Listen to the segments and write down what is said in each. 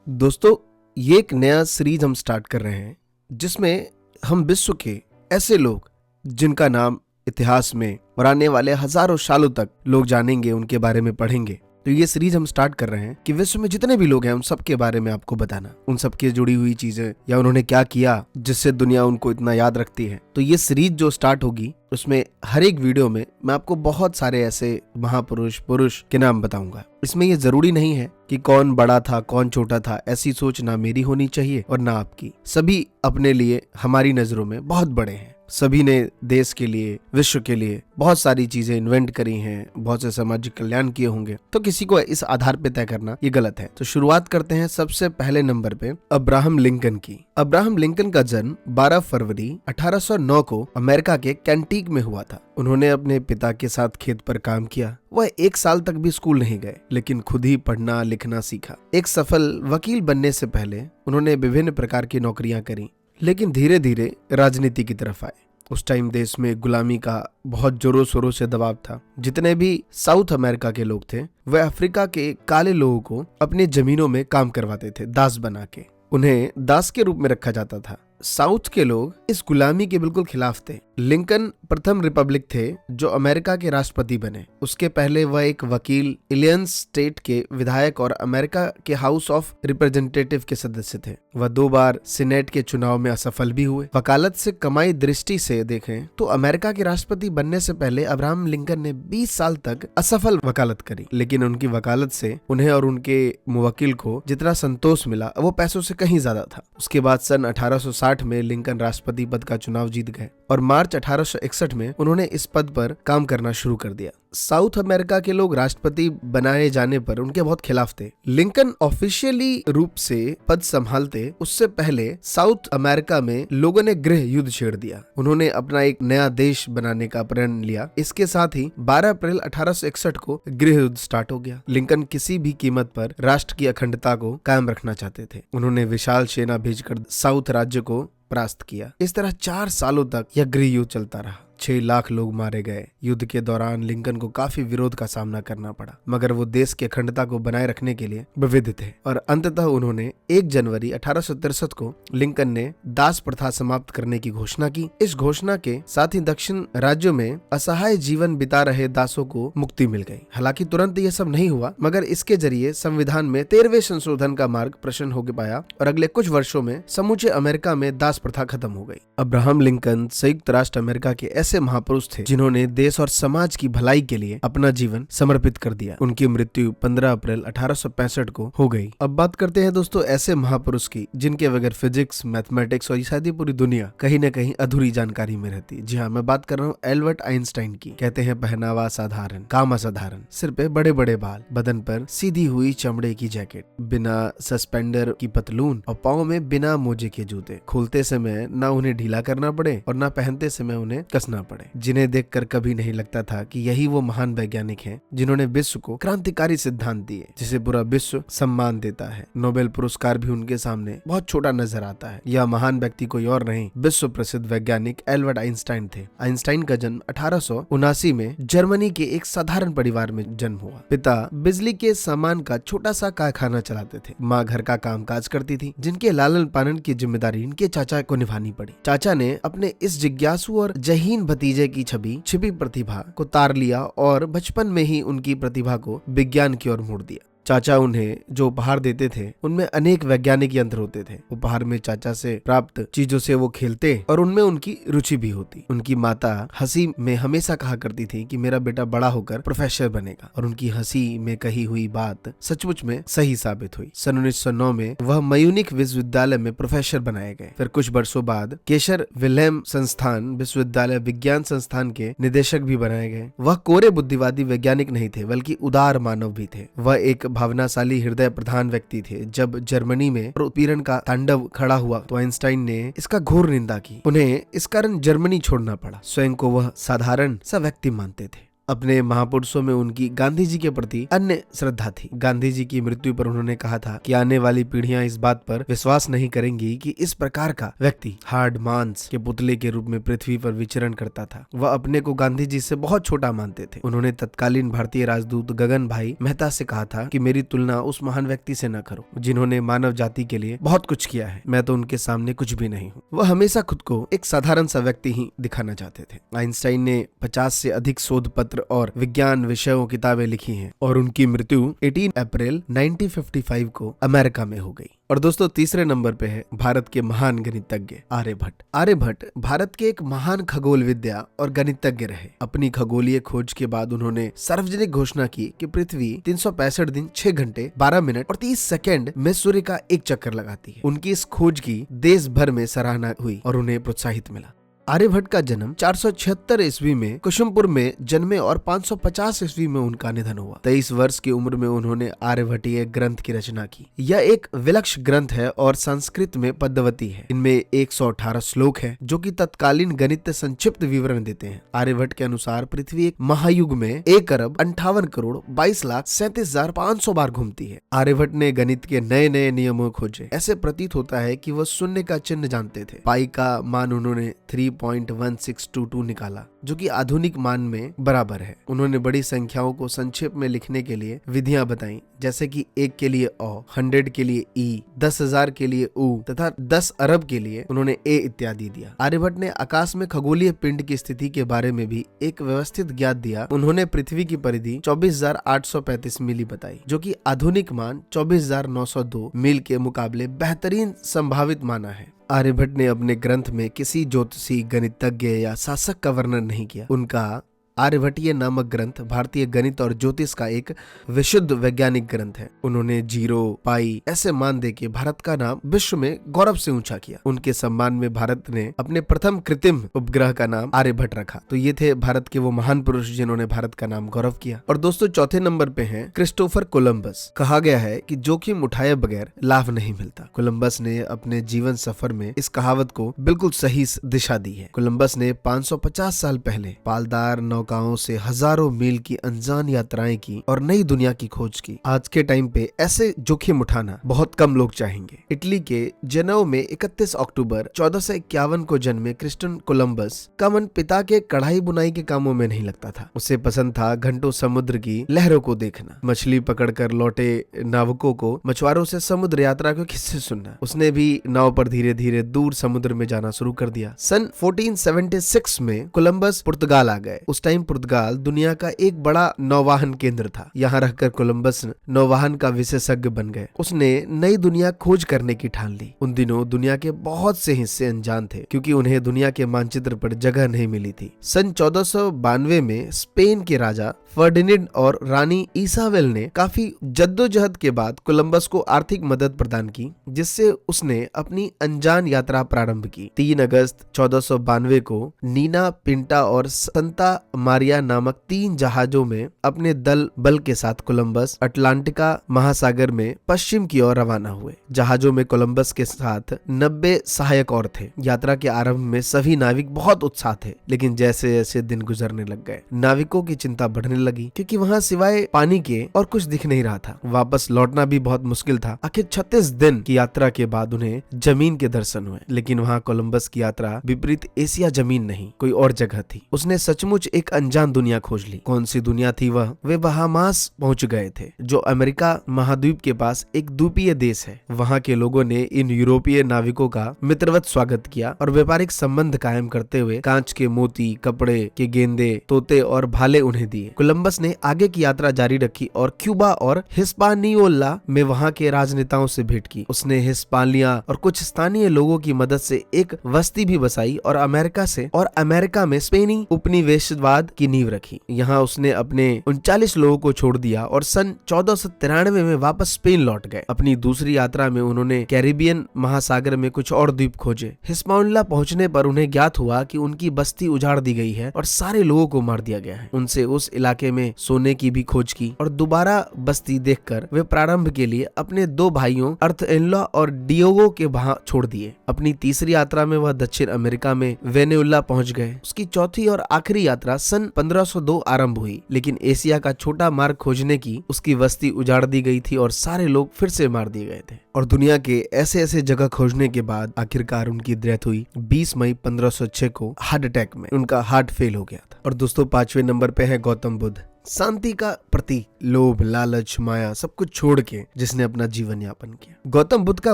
दोस्तों, ये एक नया सीरीज हम स्टार्ट कर रहे हैं जिसमें हम विश्व के ऐसे लोग जिनका नाम इतिहास में और आने वाले हजारों सालों तक लोग जानेंगे, उनके बारे में पढ़ेंगे। तो ये सीरीज हम स्टार्ट कर रहे हैं कि विश्व में जितने भी लोग हैं उन सब के बारे में आपको बताना, उन सब की जुड़ी हुई चीजें या उन्होंने क्या किया जिससे दुनिया उनको इतना याद रखती है। तो ये सीरीज जो स्टार्ट होगी उसमें हर एक वीडियो में मैं आपको बहुत सारे ऐसे महापुरुष पुरुष के नाम बताऊंगा। इसमें ये जरूरी नहीं है कि कौन बड़ा था कौन छोटा था, ऐसी सोच ना मेरी होनी चाहिए और ना आपकी। सभी अपने लिए हमारी नजरों में बहुत बड़े हैं। सभी ने देश के लिए, विश्व के लिए बहुत सारी चीजें इन्वेंट करी हैं, बहुत से सामाजिक कल्याण किए होंगे। तो किसी को इस आधार पे तय करना ये गलत है। तो शुरुआत करते हैं सबसे पहले नंबर पे अब्राहम लिंकन की। अब्राहम लिंकन का जन्म 12 फरवरी 1809 को अमेरिका के कैंटीक में हुआ था। उन्होंने अपने पिता के साथ खेत पर काम किया। वह 1 साल तक भी स्कूल नहीं गए, लेकिन खुद ही पढ़ना लिखना सीखा। एक सफल वकील बनने से पहले उन्होंने विभिन्न प्रकार की नौकरियां करी, लेकिन धीरे धीरे राजनीति की तरफ आए। उस टाइम देश में गुलामी का बहुत जोरों शोरों से दबाव था। जितने भी साउथ अमेरिका के लोग थे वह अफ्रीका के काले लोगों को अपनी जमीनों में काम करवाते थे, दास बना के। उन्हें दास के रूप में रखा जाता था। साउथ के लोग इस गुलामी के बिल्कुल खिलाफ थे। लिंकन प्रथम रिपब्लिक थे जो अमेरिका के राष्ट्रपति बने। उसके पहले वह एक वकील, इलियंस स्टेट के विधायक और अमेरिका के हाउस ऑफ रिप्रेजेंटेटिव के सदस्य थे। वह 2 बार सीनेट के चुनाव में असफल भी हुए। वकालत से कमाई दृष्टि से देखें तो अमेरिका के राष्ट्रपति बनने से पहले अब्राहम लिंकन ने 20 साल तक असफल वकालत करी, लेकिन उनकी वकालत से उन्हें और उनके मुवक्किल को जितना संतोष मिला वो पैसों से कहीं ज्यादा था। उसके बाद सन 1860 में लिंकन राष्ट्रपति पद का चुनाव जीत गए और मार्च 1861 में उन्होंने इस पद पर काम करना शुरू कर दिया। साउथ अमेरिका के लोग राष्ट्रपति बनाए जाने पर उनके बहुत खिलाफ थे। लिंकन ऑफिशियली रूप से पद संभालते उससे पहले साउथ अमेरिका में लोगों ने गृह युद्ध छेड़ दिया। उन्होंने अपना एक नया देश बनाने का प्रण लिया। इसके साथ ही 12 अप्रैल 1861 को गृह युद्ध स्टार्ट हो गया। लिंकन किसी भी कीमत पर राष्ट्र की अखंडता को कायम रखना चाहते थे। उन्होंने विशाल सेना भेजकर साउथ राज्य को परास्त किया। इस तरह 4 सालों तक यह गृह युद्ध चलता रहा। 6 लाख लोग मारे गए। युद्ध के दौरान लिंकन को काफी विरोध का सामना करना पड़ा, मगर वो देश की अखंडता को बनाए रखने के लिए विविध थे और अंततः उन्होंने 1 जनवरी 1863 को लिंकन ने दास प्रथा समाप्त करने की घोषणा की। इस घोषणा के साथ ही दक्षिण राज्यों में असहाय जीवन बिता रहे दासों को मुक्ति मिल गई। हालांकि तुरंत ये सब नहीं हुआ, मगर इसके जरिए संविधान में 13वें संशोधन का मार्ग प्रशस्त हो पाया और अगले कुछ वर्षों में समूचे अमेरिका में दास प्रथा खत्म हो गई। अब्राहम लिंकन संयुक्त राष्ट्र अमेरिका के ऐसे महापुरुष थे जिन्होंने देश और समाज की भलाई के लिए अपना जीवन समर्पित कर दिया। उनकी मृत्यु 15 अप्रैल 1865 को हो गई। अब बात करते हैं दोस्तों ऐसे महापुरुष की जिनके बगैर फिजिक्स, मैथमेटिक्स और शायद पूरी दुनिया कहीं न कहीं अधूरी जानकारी में रहती। जी हाँ, मैं बात कर रहा हूँ एल्बर्ट आइंस्टाइन की। कहते हैं पहनावा साधारण, काम असाधारण, सिर पे बड़े बड़े बाल, बदन पर सीधी हुई चमड़े की जैकेट, बिना सस्पेंडर की पतलून और पाँव में बिना मोजे के जूते। खोलते समय ना उन्हें ढीला करना पड़े और ना पहनते समय उन्हें कसना पड़े। जिन्हें देखकर कभी नहीं लगता था कि यही वो महान वैज्ञानिक हैं जिन्होंने विश्व को क्रांतिकारी सिद्धांत दिए जिसे पूरा विश्व सम्मान देता है। नोबेल पुरस्कार भी उनके सामने बहुत छोटा नजर आता है। यह महान व्यक्ति कोई और नहीं, विश्व प्रसिद्ध वैज्ञानिक एल्बर्ट आइंस्टाइन थे। आइंस्टाइन का जन्म 1879 में जर्मनी के एक साधारण परिवार में जन्म हुआ। पिता बिजली के सामान का छोटा सा कारखाना चलाते थे। माँ घर का कामकाज करती थी, जिनके लालन पालन की जिम्मेदारी इनके चाचा को निभानी पड़ी। चाचा ने अपने इस जिज्ञासु और जहीन भतीजे की छिपी प्रतिभा को तार लिया और बचपन में ही उनकी प्रतिभा को विज्ञान की ओर मोड़ दिया। चाचा उन्हें जो उपहार देते थे उनमें अनेक वैज्ञानिक यंत्र होते थे। उपहार में चाचा से प्राप्त चीजों से वो खेलते और उनमें उनकी रुचि भी होती। उनकी माता हंसी में हमेशा कहा करती थी कि मेरा बेटा बड़ा होकर प्रोफेसर बनेगा, और उनकी हंसी में कही हुई बात सचमुच में सही साबित हुई। सन 1909 में वह म्यूनिख विश्वविद्यालय में प्रोफेसर बनाए गए। फिर कुछ वर्षों बाद केशर विल्हेम संस्थान विश्वविद्यालय विज्ञान संस्थान के निदेशक भी बनाए गए। वह कोरे बुद्धिवादी वैज्ञानिक नहीं थे, बल्कि उदार मानव भी थे। वह एक भावनाशाली हृदय प्रधान व्यक्ति थे। जब जर्मनी में उत्पीड़न का तांडव खड़ा हुआ तो आइंस्टाइन ने इसका घोर निंदा की। उन्हें इस कारण जर्मनी छोड़ना पड़ा। स्वयं को वह साधारण सा व्यक्ति मानते थे। अपने महापुरुषों में उनकी गांधी जी के प्रति अन्य श्रद्धा थी। गांधी जी की मृत्यु पर उन्होंने कहा था कि आने वाली पीढ़ियां इस बात पर विश्वास नहीं करेंगी कि इस प्रकार का व्यक्ति हार्ड मांस के पुतले के रूप में पृथ्वी पर विचरण करता था। वह अपने को गांधी जी से बहुत छोटा मानते थे। उन्होंने तत्कालीन भारतीय राजदूत गगन भाई मेहता से कहा था कि मेरी तुलना उस महान व्यक्ति से न करो जिन्होंने मानव जाति के लिए बहुत कुछ किया है। मैं तो उनके सामने कुछ भी नहीं हूँ। वह हमेशा खुद को एक साधारण सा व्यक्ति ही दिखाना चाहते थे। आइंस्टाइन ने 50 से अधिक शोध पत्र और विज्ञान विषयों किताबें लिखी हैं और उनकी मृत्यु 18 अप्रैल 1955 को अमेरिका में हो गई। और दोस्तों तीसरे नंबर पे है भारत के महान गणितज्ञ आर्यभट्ट। आर्यभट्ट भारत के एक महान खगोल विद्या और गणितज्ञ रहे। अपनी खगोलीय खोज के बाद उन्होंने सार्वजनिक घोषणा की कि पृथ्वी 365 दिन 6 घंटे 12 मिनट और 30 सेकंड में सूर्य का एक चक्कर लगाती है। उनकी इस खोज की देश भर में सराहना हुई और उन्हें प्रोत्साहित मिला। आर्यभट्ट का जन्म 476 ईस्वी में कुसुमपुर में जन्मे और 550 ईस्वी में उनका निधन हुआ। 23 वर्ष की उम्र में उन्होंने आर्यभट्टीय ग्रंथ की रचना की। यह एक विलक्षण ग्रंथ है और संस्कृत में पद्यवती है। इनमें 118 श्लोक है जो कि तत्कालीन गणित संक्षिप्त विवरण देते हैं। आर्यभट्ट के अनुसार पृथ्वी एक महायुग में 1 अरब 58 करोड़ 22 लाख 37,500 बार घूमती है। आर्यभट्ट ने गणित के नए नए नियमों खोजे। ऐसे प्रतीत होता है कि वह शून्य का चिन्ह जानते थे। पाई का मान उन्होंने 3.1622 निकाला जो कि आधुनिक मान में बराबर है। उन्होंने बड़ी संख्याओं को संक्षेप में लिखने के लिए विधियां बताई, जैसे कि 1 के लिए अ, 100 के लिए ई, 10,000 के लिए उ तथा 10 अरब के लिए उन्होंने ए इत्यादि दिया। आर्यभट्ट ने आकाश में खगोलीय पिंड की स्थिति के बारे में भी एक व्यवस्थित ज्ञात दिया। उन्होंने पृथ्वी की परिधि 24,835 मील बताई जो कि आधुनिक मान 24,902 मील के मुकाबले बेहतरीन संभावित माना है। आर्यभट्ट ने अपने ग्रंथ में किसी ज्योतिषी, गणितज्ञ या शासक का वर्णन नहीं किया। उनका आर्यभट्टीय नामक ग्रंथ भारतीय गणित और ज्योतिष का एक विशुद्ध वैज्ञानिक ग्रंथ है। उन्होंने 0, पाई ऐसे मान देके भारत का नाम विश्व में गौरव से ऊंचा किया। उनके सम्मान में भारत ने अपने प्रथम कृत्रिम उपग्रह का नाम आर्यभट्ट रखा। तो ये थे भारत के वो महान पुरुष जिन्होंने भारत का नाम गौरव किया। और दोस्तों चौथे नंबर पे हैं क्रिस्टोफर कोलंबस। कहा गया है कि जोखिम उठाए बगैर लाभ नहीं मिलता। कोलंबस ने अपने जीवन सफर में इस कहावत को बिल्कुल सही दिशा दी है। कोलंबस ने 550 साल पहले पालदार नौकाओं से हजारों मील की अनजान यात्राएं की और नई दुनिया की खोज की। आज के टाइम पे ऐसे जोखिम उठाना बहुत कम लोग चाहेंगे। इटली के जेनेवा में 31 अक्टूबर 1451 को जन्मे क्रिस्टोफर कोलंबस का मन पिता के कढ़ाई बुनाई के कामों में नहीं लगता था। उसे पसंद था घंटों समुद्र की लहरों को देखना, मछली पकड़कर लौटे नाविकों को मछुआरों से समुद्र यात्रा के किस्से सुनना। उसने भी नाव पर धीरे धीरे दूर समुद्र में जाना शुरू कर दिया। सन 1476 में कोलंबस पुर्तगाल आ गए। उस टाइम पुर्तगाल दुनिया का एक बड़ा नौवाहन केंद्र था। यहाँ रहकर कोलंबस नौवाहन का विशेषज्ञ बन गए। उसने नई दुनिया खोज करने की ठान ली। उन दिनों दुनिया के बहुत से हिस्से अनजान थे क्योंकि उन्हें दुनिया के मानचित्र पर जगह नहीं मिली थी। सन 1492 में स्पेन के राजा फर्डिनेंड और रानी इसाबेल ने काफी जद्दोजहद के बाद कोलंबस को आर्थिक मदद प्रदान की, जिससे उसने अपनी अनजान यात्रा प्रारंभ की। 3 अगस्त 1492 को नीना, पिंटा और संता मारिया नामक 3 जहाजों में अपने दल बल के साथ कोलंबस अटलांटिका महासागर में पश्चिम की ओर रवाना हुए। जहाजों में कोलंबस के साथ 90 सहायक और थे। यात्रा के आरंभ में सभी नाविक बहुत उत्साह थे, लेकिन जैसे जैसे दिन गुजरने लग गए नाविकों की चिंता बढ़ने लगी क्योंकि वहां सिवाय पानी के और कुछ दिख नहीं रहा था। वापस लौटना भी बहुत मुश्किल था। आखिर 36 दिन की यात्रा के बाद उन्हें जमीन के दर्शन हुए, लेकिन वहां कोलंबस की यात्रा विपरीत एशिया जमीन नहीं, कोई और जगह थी। उसने सचमुच एक अनजान दुनिया खोज ली। कौन सी दुनिया थी वह? वे बहामास पहुंच गए थे, जो अमेरिका महाद्वीप के पास एक द्वीपीय देश है। वहां के लोगों ने इन यूरोपीय नाविकों का मित्रवत स्वागत किया और व्यापारिक संबंध कायम करते हुए कांच के मोती, कपड़े के गेंदे, तोते और भाले उन्हें दिए। कोलंबस ने आगे की यात्रा जारी रखी और क्यूबा और हिस्पानियोला में वहां के राजनेताओं से भेंट की। उसने हिस्पानिया और कुछ स्थानीय लोगों की मदद से एक बस्ती भी बसाई और अमेरिका में स्पेनी उपनिवेशवाद की नींव रखी। यहाँ उसने अपने 39 लोगों को छोड़ दिया और सन 1493 में वापस स्पेन लौट गए। अपनी दूसरी यात्रा में उन्होंने कैरिबियन महासागर में कुछ और द्वीप खोजे। हिस्पानियोला पहुंचने पर उन्हें ज्ञात हुआ कि उनकी बस्ती उजाड़ दी गई है और सारे लोगों को मार दिया गया है। उनसे उस इलाके में सोने की भी खोज की और दोबारा बस्ती देखकर वे प्रारंभ के लिए अपने 2 भाइयों अर्थएनला और डियोगो के वहां छोड़ दिए। अपनी तीसरी यात्रा में वह दक्षिण अमेरिका में वेनेजुएला पहुंच गए। उसकी चौथी और आखिरी यात्रा सन 1502 आरंभ हुई, लेकिन एशिया का छोटा मार्ग खोजने की उसकी बस्ती उजाड़ दी गई थी और सारे लोग फिर से मार दिए गए थे। और दुनिया के ऐसे ऐसे जगह खोजने के बाद आखिरकार उनकी डेथ हुई 20 मई 1506 को हार्ट अटैक में। उनका हार्ट फेल हो गया था। और दोस्तों 5वें नंबर पे है गौतम बुद्ध। शांति का प्रतीक, लोभ, लालच, माया सब कुछ छोड़ के जिसने अपना जीवन यापन किया। गौतम बुद्ध का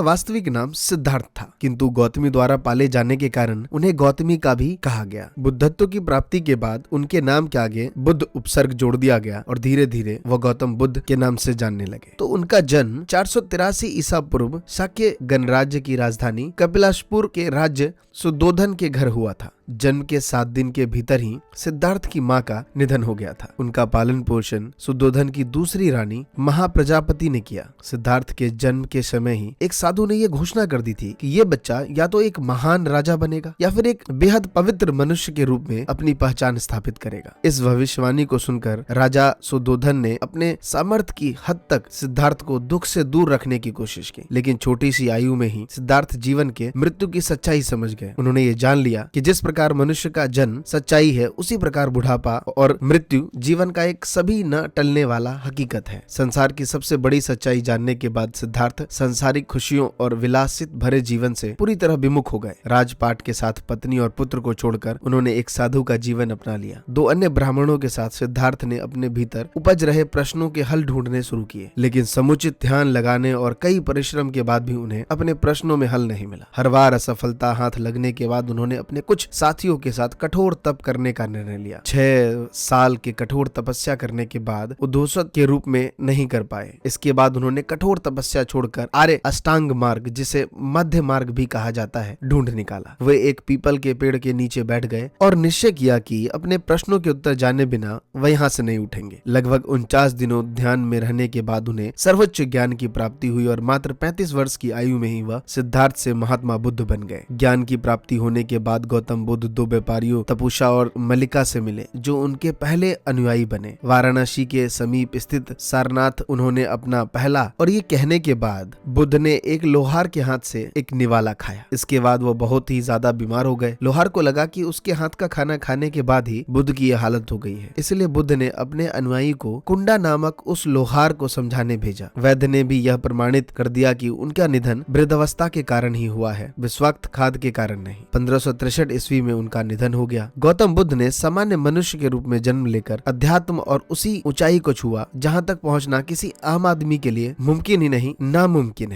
वास्तविक नाम सिद्धार्थ था, किंतु गौतमी द्वारा पाले जाने के कारण उन्हें गौतमी का भी कहा गया। बुद्धत्व की प्राप्ति के बाद उनके नाम के आगे बुद्ध उपसर्ग जोड़ दिया गया और धीरे धीरे वह गौतम बुद्ध के नाम से जानने लगे। तो उनका जन्म 483 ईसा पूर्व शाक्य गणराज्य की राजधानी कपिलाशपुर के राज्य सुद्धोधन के घर हुआ था। जन्म के 7 दिन के भीतर ही सिद्धार्थ की मां का निधन हो गया था। उनका पालन पोषण सुद्धोधन की दूसरी रानी महाप्रजापति ने किया। सिद्धार्थ के जन्म के समय ही एक साधु ने यह घोषणा कर दी थी कि ये बच्चा या तो एक महान राजा बनेगा या फिर एक बेहद पवित्र मनुष्य के रूप में अपनी पहचान स्थापित करेगा। इस भविष्यवाणी को सुनकर राजा सुद्धोधन ने अपने सामर्थ्य की हद तक सिद्धार्थ को दुख से दूर रखने की कोशिश की, लेकिन छोटी सी आयु में ही सिद्धार्थ जीवन के मृत्यु की सच्चाई समझ गए। उन्होंने ये जान लिया कि जिस प्रकार मनुष्य का जन्म सच्चाई है, उसी प्रकार बुढ़ापा और मृत्यु जीवन का एक सभी न टलने वाला हकीकत है। संसार की सबसे बड़ी सच्चाई जानने के बाद सिद्धार्थ सांसारिक खुशियों और विलासित भरे जीवन से पूरी तरह विमुख हो गए। राजपाट के साथ पत्नी और पुत्र को छोड़कर उन्होंने एक साधु का जीवन अपना लिया। 2 अन्य ब्राह्मणों के साथ सिद्धार्थ ने अपने भीतर उपज रहे प्रश्नों के हल ढूंढने शुरू किए, लेकिन समुचित ध्यान लगाने और कई परिश्रम के बाद भी उन्हें अपने प्रश्नों में हल नहीं मिला। हर बार असफलता हाथ लगने के बाद उन्होंने अपने कुछ साथियों के साथ कठोर तप करने का निर्णय लिया। 6 साल के कठोर तपस्या करने के बाद उद्घोषक के रूप में नहीं कर पाए। इसके बाद उन्होंने कठोर तपस्या छोड़कर आर्य अष्टांग मार्ग, जिसे मध्य मार्ग भी कहा जाता है, ढूंढ निकाला। वे एक पीपल के पेड़ के नीचे बैठ गए और निश्चय किया कि अपने प्रश्नों के उत्तर जाने बिना वह यहाँ से नहीं उठेंगे। लगभग 49 दिनों ध्यान में रहने के बाद उन्हें सर्वोच्च ज्ञान की प्राप्ति हुई और मात्र 35 वर्ष की आयु में ही वह सिद्धार्थ से महात्मा बुद्ध बन गए। ज्ञान की प्राप्ति होने के बाद गौतम बुद्ध 2 व्यापारियों तपुषा और मल्लिका से मिले, जो उनके पहले अनुयायी बने। वाराणसी के समीप स्थित सारनाथ उन्होंने अपना पहला, और ये कहने के बाद बुद्ध ने एक लोहार के हाथ से एक निवाला खाया। इसके बाद वो बहुत ही ज्यादा बीमार हो गए। लोहार को लगा कि उसके हाथ का खाना खाने के बाद ही बुद्ध की यह हालत हो गई है, इसलिए बुद्ध ने अपने अनुयायी को कुंडा नामक उस लोहार को समझाने भेजा। वैद्य ने भी यह प्रमाणित कर दिया कि उनका निधन वृद्धावस्था के कारण ही हुआ है, विषाक्त खाद्य के कारण नहीं। 1563 ईस्वी में उनका निधन हो गया। गौतम बुद्ध ने सामान्य मनुष्य के रूप में जन्म लेकर अध्यात्म और उसी ऊंचाई को छुआ जहां तक पहुंचना किसी आम आदमी के लिए मुमकिन ही नहीं, नामुमकिन है।